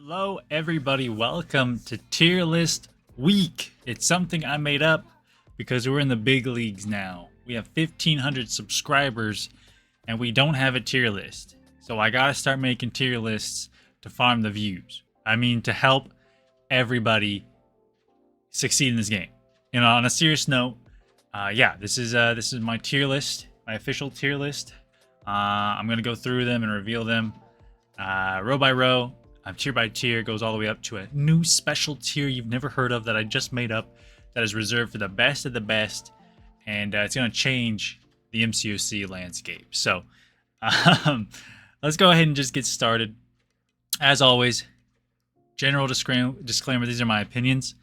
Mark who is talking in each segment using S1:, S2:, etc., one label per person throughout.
S1: Hello, everybody. Welcome to Tier List Week. It's something I made up because we're in the big leagues now. We have 1,500 subscribers and we don't have a tier list. So I gotta start making tier lists to farm the views. I mean, to help everybody succeed in this game. You know, on a serious note, this is my tier list, my official tier list. I'm gonna go through them and reveal them row by row. Tier by tier, goes all the way up to a new special tier you've never heard of that I just made up that is reserved for the best of the best, and it's going to change the MCOC landscape. So let's go ahead and just get started. As always, general disclaimer, these are my opinions,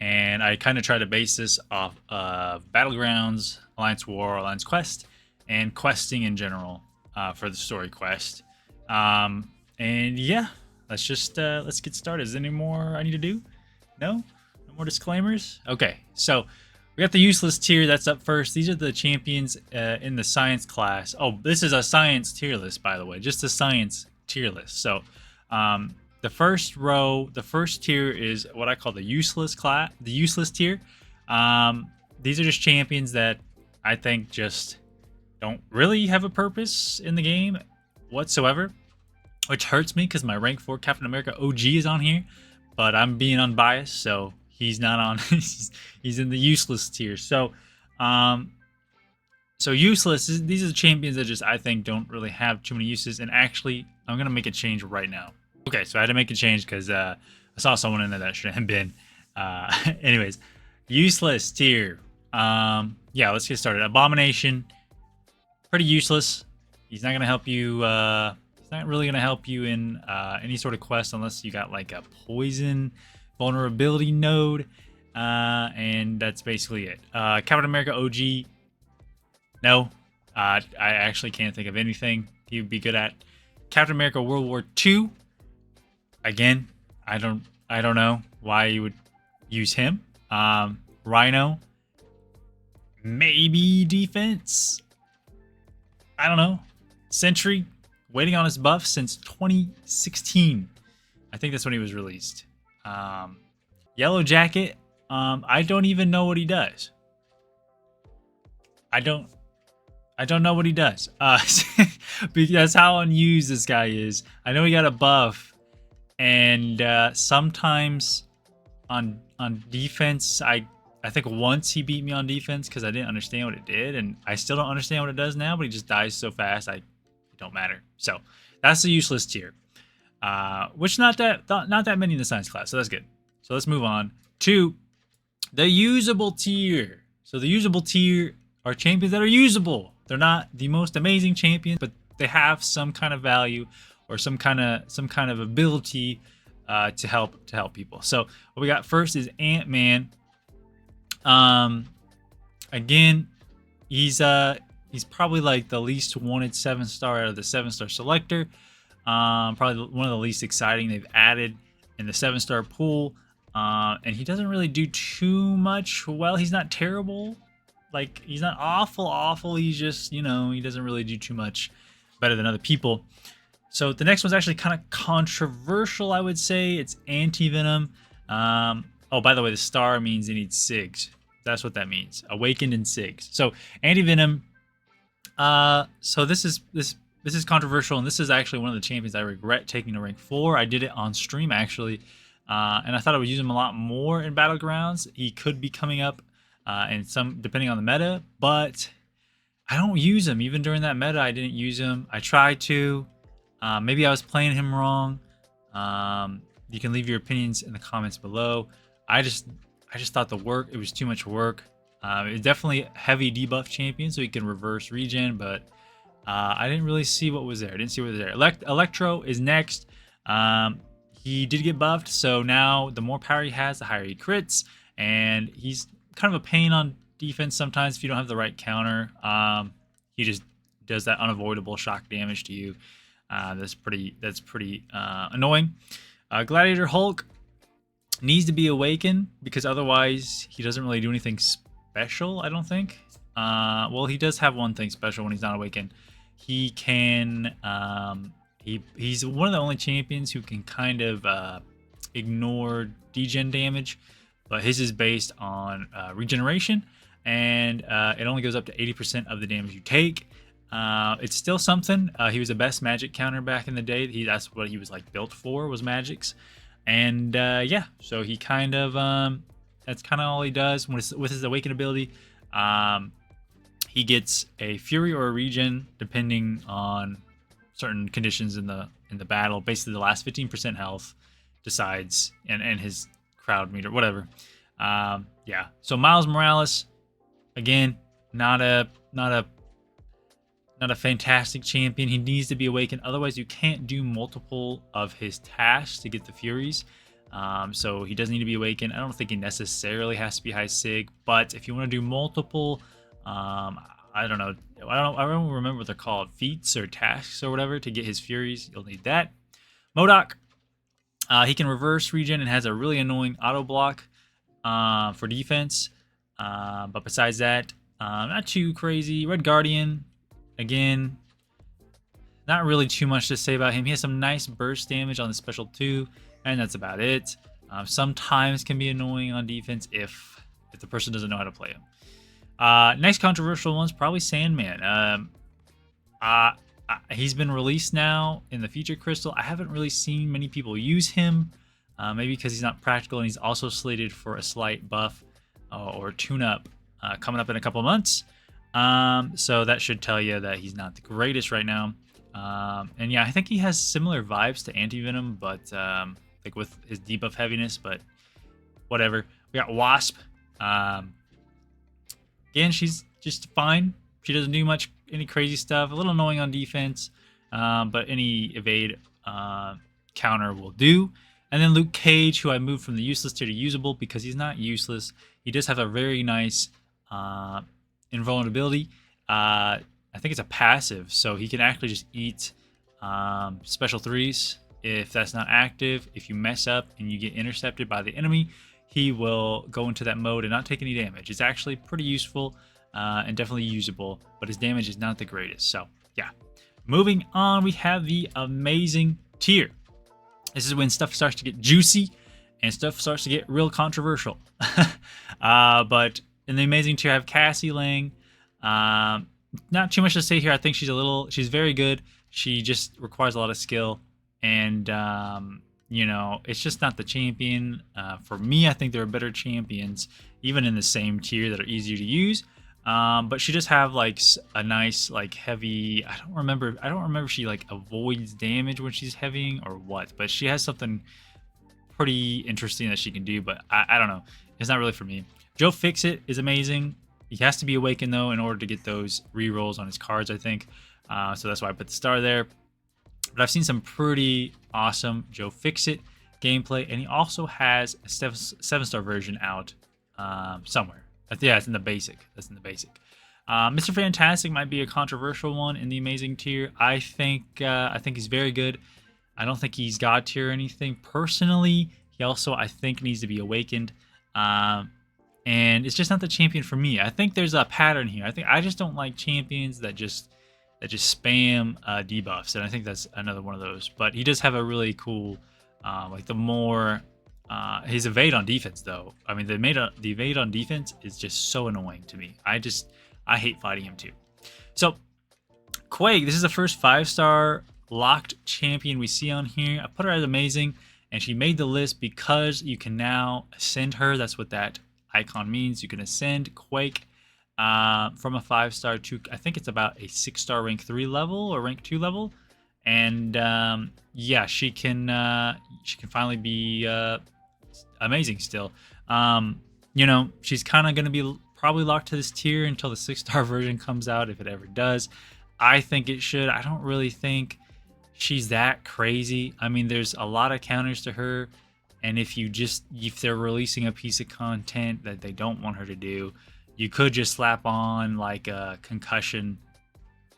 S1: and I kind of try to base this off of Battlegrounds, Alliance War, Alliance Quest, and questing in general for the story quest. And yeah, let's get started. Is there any more I need to do? No? No more disclaimers? Okay, so we got the useless tier that's up first. These are the champions in the science class. Oh, this is a science tier list, by the way. Just a science tier list. So the first row, the first tier is what I call the useless class, the useless tier. These are just champions that I think just don't really have a purpose in the game whatsoever, which hurts me because my rank 4 Captain America OG is on here, but I'm being unbiased, so he's not on. he's in the useless tier. So, useless. These are the champions that just I think don't really have too many uses. And actually, I'm gonna make a change right now. Okay, so I had to make a change because I saw someone in there that shouldn't have been. Anyways, useless tier. Yeah, let's get started. Abomination, pretty useless. He's not gonna help you. Not really going to help you in any sort of quest unless you got like a poison vulnerability node, and that's basically it. Captain America OG, no, I actually can't think of anything he would be good at. Captain America World War II, again, I don't know why you would use him. Rhino, maybe defense, I don't know. Sentry, waiting on his buff since 2016. I think that's when he was released. Yellow Jacket, I don't even know what he does. I don't know what he does. Because that's how unused this guy is. I know he got a buff, and sometimes on defense, I think once he beat me on defense because I didn't understand what it did, and I still don't understand what it does now, but he just dies so fast, it don't matter. So that's the useless tier, which not that many in the science class, so that's good. So let's move on to the usable tier. So the usable tier are champions that are usable. They're not the most amazing champions, but they have some kind of value or some kind of ability to help people. So what we got first is Ant-Man. Again, he's probably like the least wanted 7-star out of the 7-star selector. Probably one of the least exciting they've added in the 7-star pool. And he doesn't really do too much. Well, he's not terrible. Like, he's not awful. He's just, he doesn't really do too much better than other people. So the next one's actually kind of controversial, I would say. It's Anti-Venom. Oh, by the way, the star means he needs SIGs. That's what that means. Awakened in SIGs. So Anti-Venom. So this is controversial, and this is actually one of the champions I regret taking to rank 4. I did it on stream actually, and I thought I would use him a lot more in Battlegrounds. He could be coming up in some, depending on the meta, but I don't use him. Even during that meta, I didn't use him. I tried to. Maybe I was playing him wrong. You can leave your opinions in the comments below. I just thought it was too much work. It's definitely a heavy debuff champion, so he can reverse regen, but I didn't really see what was there. I didn't see what was there. Electro is next. He did get buffed, so now the more power he has, the higher he crits, and he's kind of a pain on defense sometimes if you don't have the right counter. He just does that unavoidable shock damage to you. That's pretty annoying. Gladiator Hulk needs to be awakened because otherwise he doesn't really do anything special, I don't think. Well, he does have one thing special when he's not awakened. He can He's one of the only champions who can kind of ignore degen damage, but his is based on regeneration, and it only goes up to 80% of the damage you take. It's still something. He was the best magic counter back in the day. That's what he was like built for, was magics. And yeah, so he kind of that's kind of all he does with his awaken ability. He gets a fury or a regen depending on certain conditions in the battle. Basically, the last 15% health decides, and his crowd meter, whatever. Yeah. So Miles Morales, again, not a fantastic champion. He needs to be awakened. Otherwise, you can't do multiple of his tasks to get the Furies. So he doesn't need to be awakened. I don't think he necessarily has to be high sig, but if you want to do multiple, I don't know. I don't remember what they're called, feats or tasks or whatever to get his Furies. You'll need that. MODOK, he can reverse regen and has a really annoying auto block for defense. But besides that, not too crazy. Red Guardian, again, not really too much to say about him. He has some nice burst damage on the special 2, and that's about it. Sometimes can be annoying on defense if the person doesn't know how to play him. Next controversial one's probably Sandman. He's been released now in the Feature Crystal. I haven't really seen many people use him, maybe because he's not practical, and he's also slated for a slight buff or tune-up coming up in a couple months. So that should tell you that he's not the greatest right now. And yeah, I think he has similar vibes to Anti-Venom, but like with his debuff heaviness, but whatever. We got Wasp. Again, she's just fine. She doesn't do any crazy stuff. A little annoying on defense, but any evade counter will do. And then Luke Cage, who I moved from the useless tier to usable because he's not useless. He does have a very nice invulnerability. I think it's a passive, so he can actually just eat special 3s if that's not active. If you mess up and you get intercepted by the enemy, he will go into that mode and not take any damage. It's actually pretty useful and definitely usable, but his damage is not the greatest. So yeah, moving on, we have the amazing tier. This is when stuff starts to get juicy and stuff starts to get real controversial. But in the amazing tier, I have Cassie Lang. Not too much to say here. I think she's very good. She just requires a lot of skill, and you know, it's just not the champion. For me, I think there are better champions, even in the same tier, that are easier to use. But she does have like a nice, like heavy. I don't remember if she like avoids damage when she's heavying or what. But she has something pretty interesting that she can do. But I don't know. It's not really for me. Joe Fixit is amazing. He has to be awakened though in order to get those rerolls on his cards, I think. So that's why I put the star there. But I've seen some pretty awesome Joe Fixit gameplay, and he also has a 7-star version out somewhere. Yeah, it's in the basic. That's in the basic. Mr. Fantastic might be a controversial one in the amazing tier. I think he's very good. I don't think he's god tier or anything personally. He also, I think, needs to be awakened. And it's just not the champion for me. I think there's a pattern here. I just don't like champions that just spam debuffs, and I think that's another one of those. But he does have a really cool, like the more his evade on defense though. I mean, the evade on defense is just so annoying to me. I hate fighting him too. So Quake, this is the first 5-star locked champion we see on here. I put her as amazing, and she made the list because you can now ascend her. That's what that icon means. You can ascend Quake from a 5-star to, I think it's about a 6-star rank 3 level or rank 2 level, and yeah, she can finally be amazing still. You know, she's kind of going to be probably locked to this tier until the 6-star version comes out, if it ever does. I think it should. I don't really think she's that crazy. I mean, there's a lot of counters to her, and if they're releasing a piece of content that they don't want her to do, you could just slap on like a concussion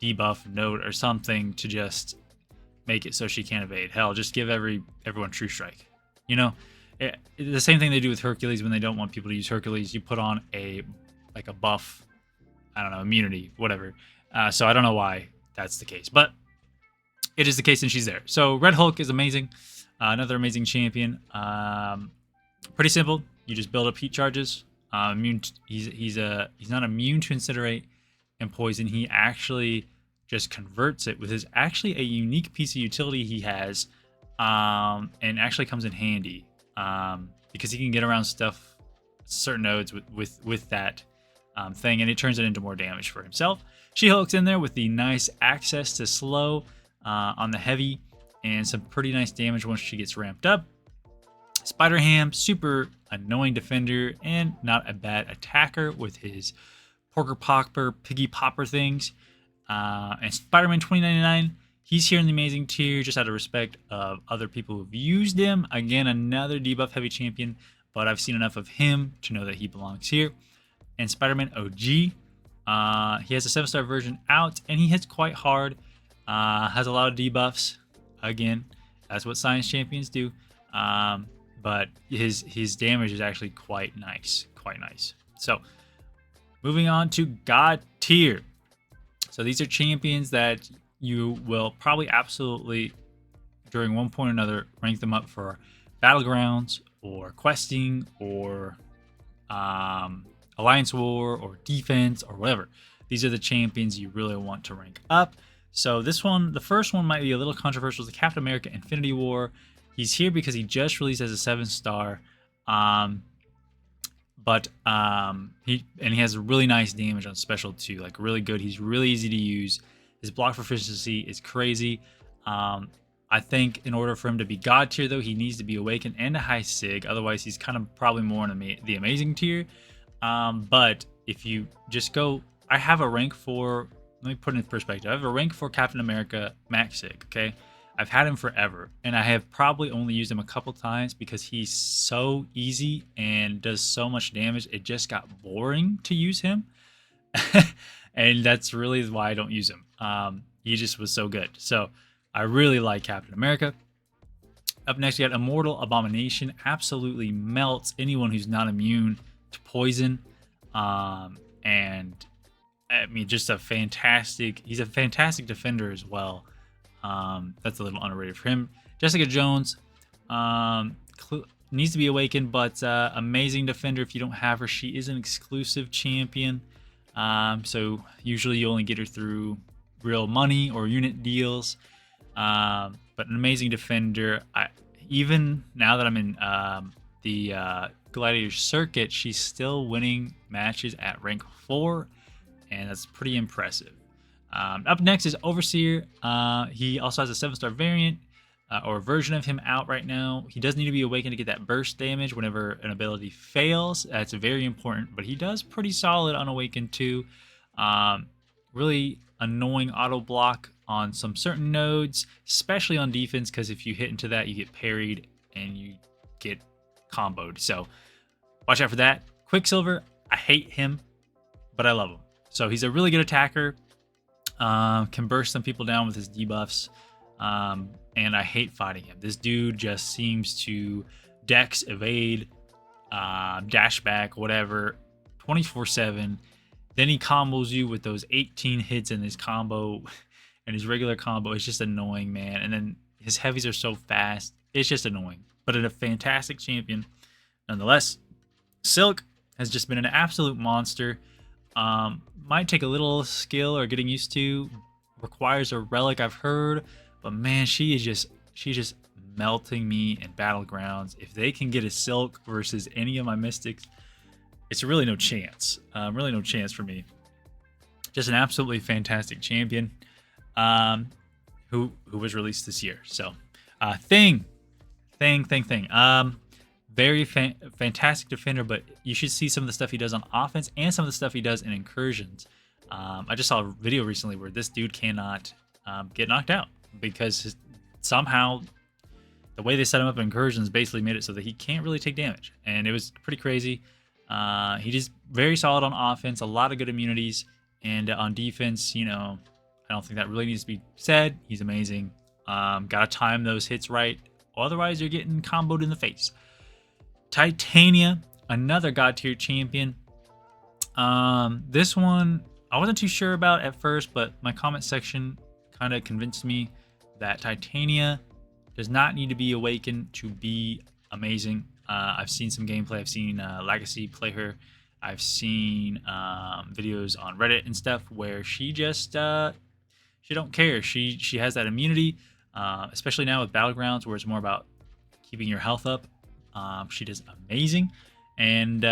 S1: debuff note or something to just make it so she can't evade. Hell, just give everyone True Strike. You know, the same thing they do with Hercules when they don't want people to use Hercules. You put on a buff, I don't know, immunity, whatever. So I don't know why that's the case, but it is the case and she's there. So Red Hulk is amazing. Another amazing champion. Pretty simple. You just build up heat charges. He's not immune to incinerate and poison. He actually just converts it with his actually a unique piece of utility he has, and actually comes in handy because he can get around stuff, certain nodes with that thing, and it turns it into more damage for himself. She-Hulk's in there with the nice access to slow on the heavy and some pretty nice damage once she gets ramped up. Spider-Ham, super annoying defender and not a bad attacker with his Porker Popper, Piggy Popper things. And Spider-Man 2099, he's here in the amazing tier just out of respect of other people who've used him. Again, another debuff heavy champion, but I've seen enough of him to know that he belongs here. And Spider-Man OG, he has a 7-star version out and he hits quite hard. Has a lot of debuffs. Again, that's what science champions do. But his damage is actually quite nice. So moving on to God tier. So these are champions that you will probably absolutely, during one point or another, rank them up for battlegrounds or questing or alliance war or defense or whatever. These are the champions you really want to rank up. So this one, the first one might be a little controversial. The Captain America Infinity War. He's here because he just released as a 7-star. He has really nice damage on special too, like really good. He's really easy to use. His block proficiency is crazy. I think in order for him to be God tier though, he needs to be awakened and a high sig. Otherwise, he's kind of probably more in the amazing tier. But if you just go, I have a rank for. Let me put it in perspective. I have a rank for Captain America Max Sig. Okay, I've had him forever, and I have probably only used him a couple times because he's so easy and does so much damage. It just got boring to use him, and that's really why I don't use him. He just was so good. So I really like Captain America. Up next, you got Immortal Abomination. Absolutely melts anyone who's not immune to poison, and I mean, just a fantastic. He's a fantastic defender as well. That's a little underrated for him. Jessica Jones needs to be awakened, but amazing defender. If you don't have her, she is an exclusive champion. So usually you only get her through real money or unit deals. But an amazing defender. Even now that I'm in the Gladiator Circuit, she's still winning matches at rank 4, and that's pretty impressive. Up next is Overseer. He also has a 7-star variant or version of him out right now. He does need to be awakened to get that burst damage whenever an ability fails. That's very important, but he does pretty solid on awakened too. Really annoying auto block on some certain nodes, especially on defense, because if you hit into that, you get parried and you get comboed. So watch out for that. Quicksilver, I hate him, but I love him. So he's a really good attacker. Can burst some people down with his debuffs. And I hate fighting him. This dude just seems to dex, evade, dash back, whatever, 24/7. Then he combos you with those 18 hits in his combo and his regular combo. It's just annoying, man. And then his heavies are so fast. It's just annoying. But a fantastic champion nonetheless. Silk has just been an absolute monster. Might take a little skill or getting used to. Requires a relic, I've heard. But man, she's just melting me in battlegrounds. If they can get a Silk versus any of my mystics, it's really no chance. Really no chance for me. Just an absolutely fantastic champion, who was released this year. So, Thing. Very fantastic defender, but you should see some of the stuff he does on offense and some of the stuff he does in incursions. I just saw a video recently where this dude cannot get knocked out because somehow the way they set him up in incursions basically made it so that he can't really take damage, and it was pretty crazy. He just very solid on offense, a lot of good immunities, and on defense, you know, I don't think that really needs to be said. He's amazing. Gotta time those hits right, otherwise you're getting comboed in the face. Titania, another God tier champion. This one I wasn't too sure about at first, but my comment section kind of convinced me that Titania does not need to be awakened to be amazing. I've seen some gameplay. I've seen Legacy play her. I've seen videos on Reddit and stuff where she just she don't care. She has that immunity, especially now with Battlegrounds where it's more about keeping your health up. She does amazing, and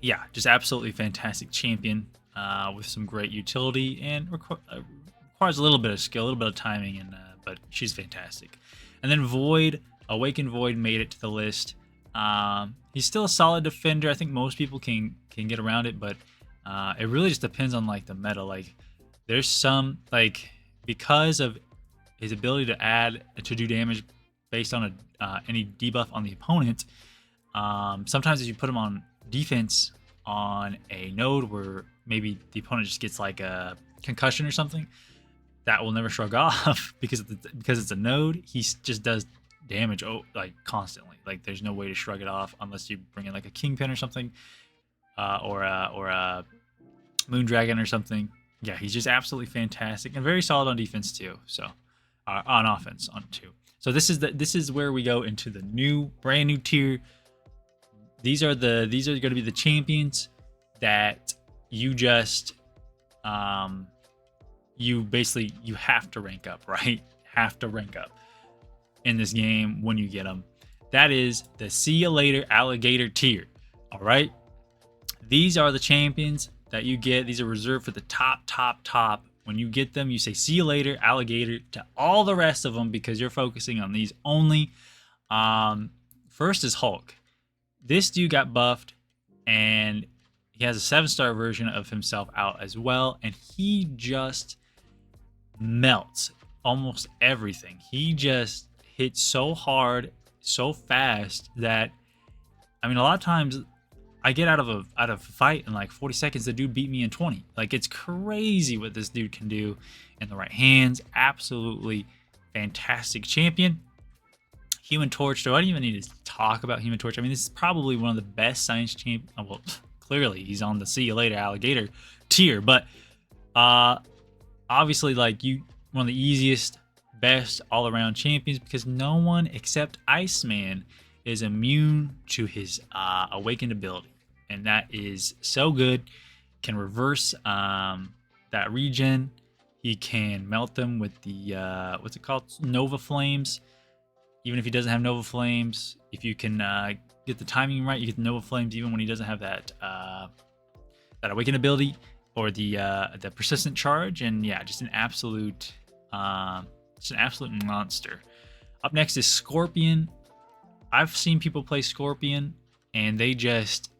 S1: yeah, just absolutely fantastic champion with some great utility, and requires a little bit of skill, a little bit of timing, and but she's fantastic. And then Void, Awakened Void made it to the list. He's still a solid defender. I think most people can get around it, but it really just depends on like the meta. Like there's some like, because of his ability to do damage based on any debuff on the opponent. Sometimes if you put him on defense on a node where maybe the opponent just gets like a concussion or something, that will never shrug off because it's a node. He just does damage like constantly. Like there's no way to shrug it off unless you bring in like a Kingpin or something, or a Moondragon or something. Yeah, he's just absolutely fantastic and very solid on defense too. So on offense on too. So this is where we go into the brand new tier. These are going to be the champions that you just you have to rank up, right? Have to rank up in this game when you get them. That is the See Ya Later Alligator tier. All right, these are the champions that you get. These are reserved for the top. When you get them, you say "See you later, alligator" to all the rest of them because you're focusing on these only. First is Hulk. This dude got buffed, and he has a 7-star version of himself out as well, and he just melts almost everything. He just hits so hard, so fast that, I mean, a lot of times I get out of a fight in like 40 seconds. The dude beat me in 20. Like, it's crazy what this dude can do in the right hands. Absolutely fantastic champion. Human Torch, though, I don't even need to talk about Human Torch. I mean, this is probably one of the best science champions. Well, clearly he's on the See You Later Alligator tier, but obviously, like, one of the easiest, best all-around champions, because no one except Iceman is immune to his awakened ability, and that is so good. Can reverse that regen. He can melt them with the what's it called, Nova Flames. Even if he doesn't have Nova Flames, if you can get the timing right, you get the Nova Flames even when he doesn't have that that awakened ability or the persistent charge. And yeah, just an absolute monster. Up next is Scorpion. I've seen people play Scorpion and they just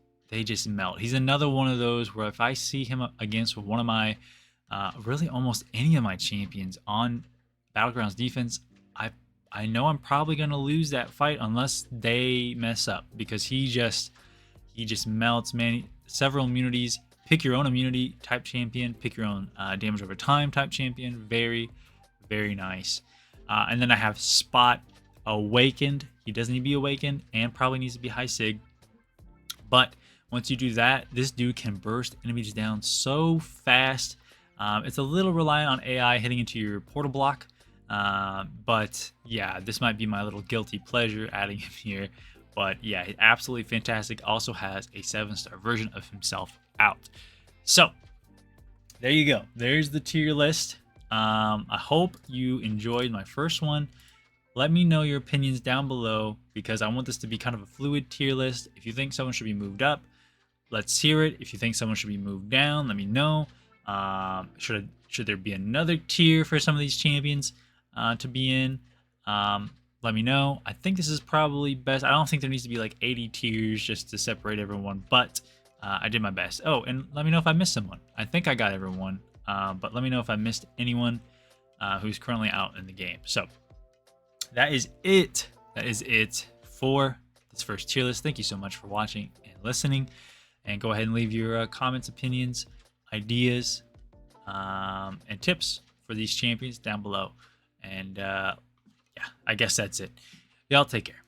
S1: melt. He's another one of those where if I see him against one of my really almost any of my champions on Battlegrounds defense, I know I'm probably going to lose that fight unless they mess up, because he just melts, man. Several immunities. Pick your own immunity type champion. Pick your own damage over time type champion. Very, very nice. And then I have Spot Awakened. He doesn't need to be awakened and probably needs to be high sig. But once you do that, this dude can burst enemies down so fast. It's a little reliant on AI hitting into your portal block. But yeah, this might be my little guilty pleasure adding him here. But yeah, absolutely fantastic. Also has a 7-star version of himself out. So there you go. There's the tier list. I hope you enjoyed my first one. Let me know your opinions down below, because I want this to be kind of a fluid tier list. If you think someone should be moved up, let's hear it. If you think someone should be moved down, let me know. Should there be another tier for some of these champions to be in? Let me know. I think this is probably best. I don't think there needs to be like 80 tiers just to separate everyone, but I did my best. Oh, and let me know if I missed someone. I think I got everyone, but let me know if I missed anyone who's currently out in the game. So that is it. That is it for this first tier list. Thank you so much for watching and listening, and go ahead and leave your comments, opinions, ideas, and tips for these champions down below. And yeah, I guess that's it. Y'all take care.